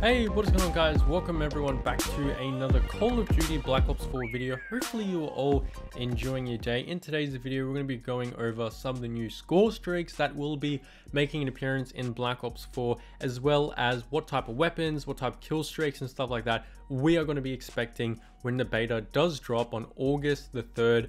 Hey, what is going on guys? Welcome everyone back to another Call of Duty Black Ops 4 video. Hopefully you are all enjoying your day. In today's video, we're going to be going over some of the new score streaks that will be making an appearance in Black Ops 4, as well as what type of weapons, what type of kill streaks and stuff like that we are going to be expecting when the beta does drop on August the 3rd.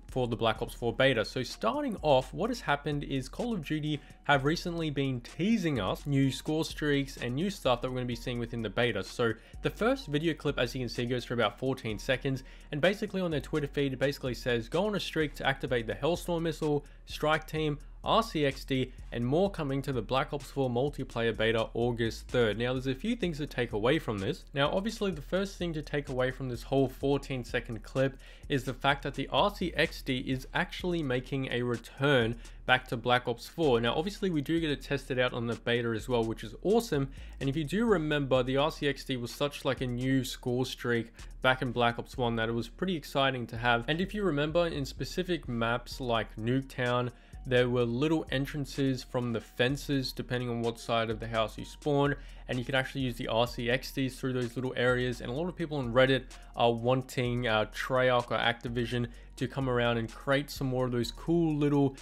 For the Black Ops 4 beta. So starting off, what has happened is Call of Duty have recently been teasing us new score streaks and new stuff that we're going to be seeing within the beta. So the first video clip, as you can see, goes for about 14 seconds, and basically on their Twitter feed it basically says go on a streak to activate the Hellstorm Missile, Strike Team, RCXD, and more coming to the Black Ops 4 multiplayer beta August 3rd. Now there's a few things to take away from this. Now obviously the first thing to take away from this whole 14-second clip is the fact that the RCXD is actually making a return back to Black Ops 4. Now obviously we do get to test it out on the beta as well, which is awesome. And if you do remember, the RCXD was such like a new score streak back in Black Ops 1 that it was pretty exciting to have. And if you remember, in specific maps like Nuketown, there were little entrances from the fences depending on what side of the house you spawn, and you could actually use the RCXDs through those little areas. And a lot of people on Reddit are wanting Treyarch or Activision to come around and create some more of those cool little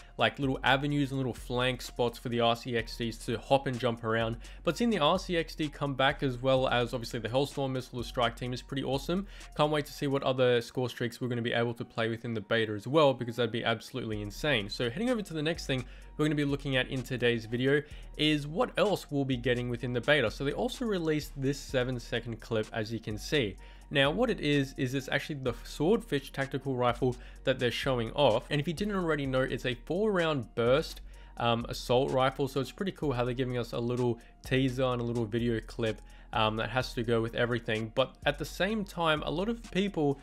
avenues and little flank spots for the RCXDs to hop and jump around. But seeing the RCXD come back, as well as obviously the Hellstorm Missile, the Strike Team, is pretty awesome. Can't wait to see what other score streaks we're going to be able to play within the beta as well, because that'd be absolutely insane. So heading over to the next thing we're going to be looking at in today's video is what else we'll be getting within the beta. So they also released this 7-second clip, as you can see. Now what it is it's actually the Swordfish tactical rifle that they're showing off, and if you didn't already know, it's a 4-round burst assault rifle. So it's pretty cool how they're giving us a little teaser and a little video clip that has to go with everything. But at the same time, a lot of people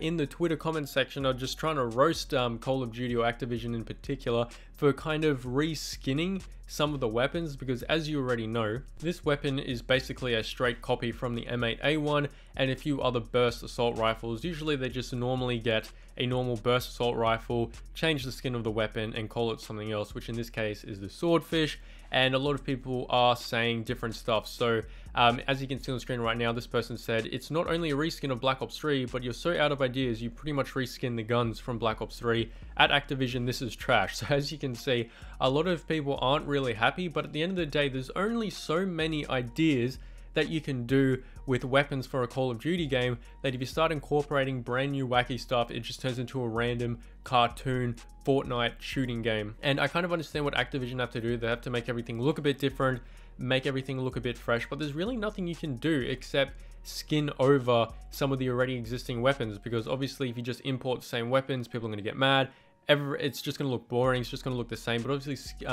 in the Twitter comment section are just trying to roast Call of Duty or Activision in particular for kind of reskinning some of the weapons, because as you already know, this weapon is basically a straight copy from the M8A1 and a few other burst assault rifles. Usually they just normally get a normal burst assault rifle, change the skin of the weapon and call it something else, which in this case is the Swordfish. And a lot of people are saying different stuff. So as you can see on the screen right now, this person said it's not only a reskin of Black Ops 3, but you're so out of ideas you pretty much reskin the guns from Black Ops 3. At Activision, this is trash. So as you can see, a lot of people aren't really happy, but at the end of the day, there's only so many ideas that you can do with weapons for a Call of Duty game, that if you start incorporating brand new wacky stuff, it just turns into a random cartoon Fortnite shooting game. And I kind of understand what Activision have to do. They have to make everything look a bit different, make everything look a bit fresh, but there's really nothing you can do except skin over some of the already existing weapons, because obviously if you just import the same weapons, people are going to get mad. It's just going to look boring, it's just going to look the same. But obviously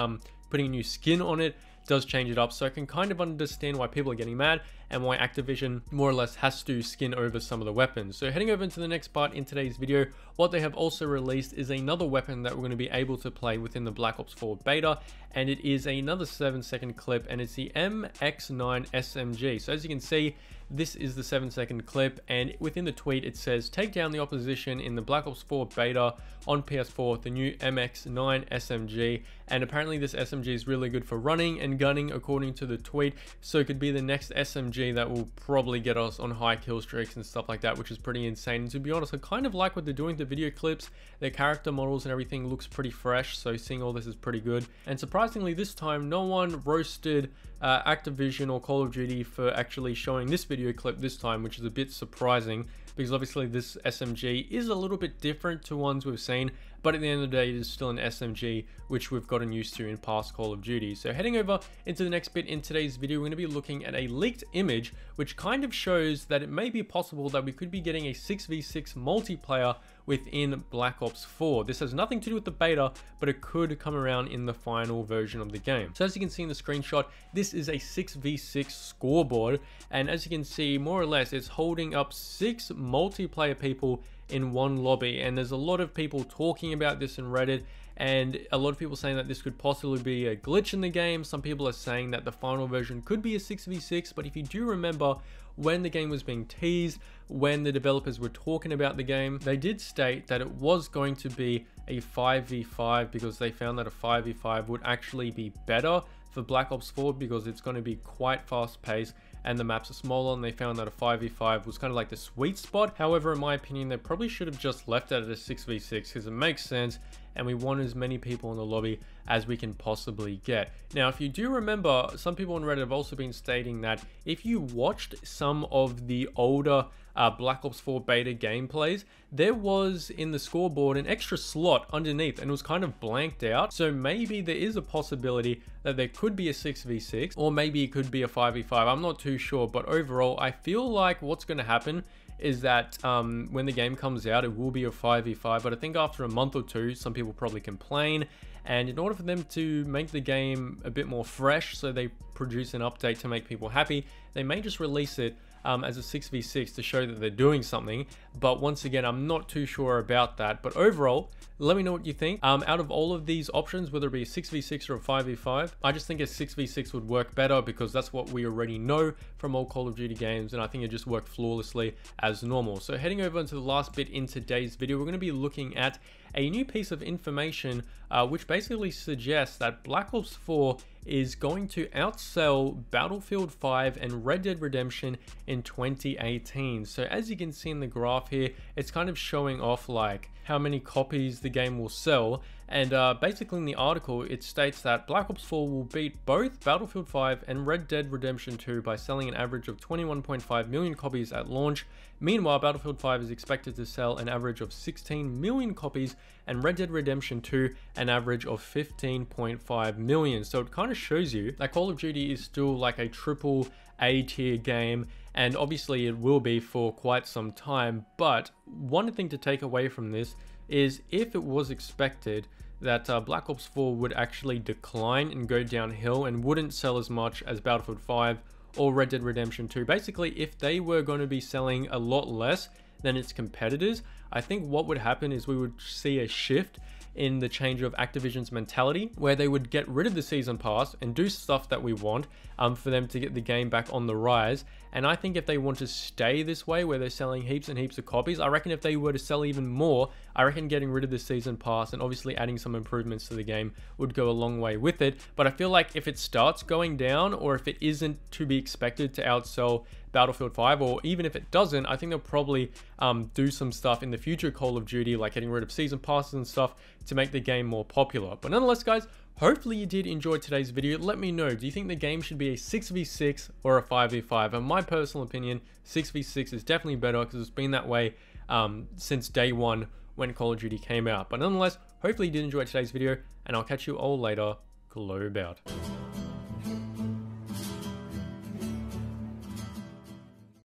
putting a new skin on it does change it up. So I can kind of understand why people are getting mad and why Activision more or less has to skin over some of the weapons. So heading over into the next part in today's video, what they have also released is another weapon that we're going to be able to play within the Black Ops 4 beta, and it is another 7-second clip, and it's the MX9 SMG. So as you can see, this is the 7-second clip, and within the tweet it says take down the opposition in the Black Ops 4 beta on PS4, the new MX9 SMG. And apparently this SMG is really good for running and gunning according to the tweet, so it could be the next SMG that will probably get us on high kill streaks and stuff like that, which is pretty insane. And to be honest, I kind of like what they're doing to video clips. Their character models and everything looks pretty fresh, so seeing all this is pretty good. And surprisingly this time no one roasted Activision or Call of Duty for actually showing this video clip this time, which is a bit surprising, because obviously this SMG is a little bit different to ones we've seen, but at the end of the day it is still an SMG which we've gotten used to in past Call of Duty. So heading over into the next bit in today's video, we're going to be looking at a leaked image which kind of shows that it may be possible that we could be getting a 6v6 multiplayer within Black Ops 4. This has nothing to do with the beta, but it could come around in the final version of the game. So as you can see in the screenshot, this is a 6v6 scoreboard, and as you can see, more or less it's holding up 6 multiplayer people in one lobby. And there's a lot of people talking about this in Reddit, and a lot of people saying that this could possibly be a glitch in the game. Some people are saying that the final version could be a 6v6, but if you do remember, when the game was being teased, when the developers were talking about the game, they did state that it was going to be a 5v5, because they found that a 5v5 would actually be better for Black Ops 4, because it's going to be quite fast paced and the maps are smaller, and they found that a 5v5 was kind of like the sweet spot. However, in my opinion, they probably should have just left it at a 6v6 because it makes sense, and we want as many people in the lobby as we can possibly get. Now, if you do remember, some people on Reddit have also been stating that if you watched some of the older Black Ops 4 beta gameplays, there was in the scoreboard an extra slot underneath, and it was kind of blanked out. So maybe there is a possibility that there could be a 6v6, or maybe it could be a 5v5. I'm not too sure, but overall, I feel like what's going to happen is that when the game comes out, it will be a 5v5, but I think after a month or two, some people probably complain, and in order for them to make the game a bit more fresh, so they produce an update to make people happy, they may just release it as a 6v6 to show that they're doing something. But once again, I'm not too sure about that. But overall, let me know what you think. Out of all of these options, whether it be a 6v6 or a 5v5, I just think a 6v6 would work better because that's what we already know from all Call of Duty games, and I think it just worked flawlessly as normal. So heading over into the last bit in today's video, we're going to be looking at a new piece of information which basically suggests that Black Ops 4 is going to outsell Battlefield 5 and Red Dead Redemption in 2018. So as you can see in the graph here, it's kind of showing off like how many copies the game will sell, and basically in the article it states that Black Ops 4 will beat both Battlefield 5 and Red Dead Redemption 2 by selling an average of 21.5 million copies at launch. Meanwhile, Battlefield 5 is expected to sell an average of 16 million copies, and Red Dead Redemption 2 an average of 15.5 million. So it kind of shows you that Call of Duty is still like a triple A tier game, and obviously it will be for quite some time. But one thing to take away from this is if it was expected that Black Ops 4 would actually decline and go downhill and wouldn't sell as much as Battlefield 5 or Red Dead Redemption 2, basically if they were going to be selling a lot less than its competitors, I think what would happen is we would see a shift in the change of Activision's mentality, where they would get rid of the season pass and do stuff that we want for them to get the game back on the rise. And I think if they want to stay this way, where they're selling heaps and heaps of copies, I reckon if they were to sell even more, I reckon getting rid of the season pass and obviously adding some improvements to the game would go a long way with it. But I feel like if it starts going down, or if it isn't to be expected to outsell Battlefield 5, or even if it doesn't, I think they'll probably do some stuff in the future Call of Duty, like getting rid of season passes and stuff to make the game more popular. But nonetheless, guys, hopefully you did enjoy today's video. Let me know, do you think the game should be a 6v6 or a 5v5? In my personal opinion, 6v6 is definitely better because it's been that way since day one when Call of Duty came out. But nonetheless, hopefully you did enjoy today's video, and I'll catch you all later. Globe out.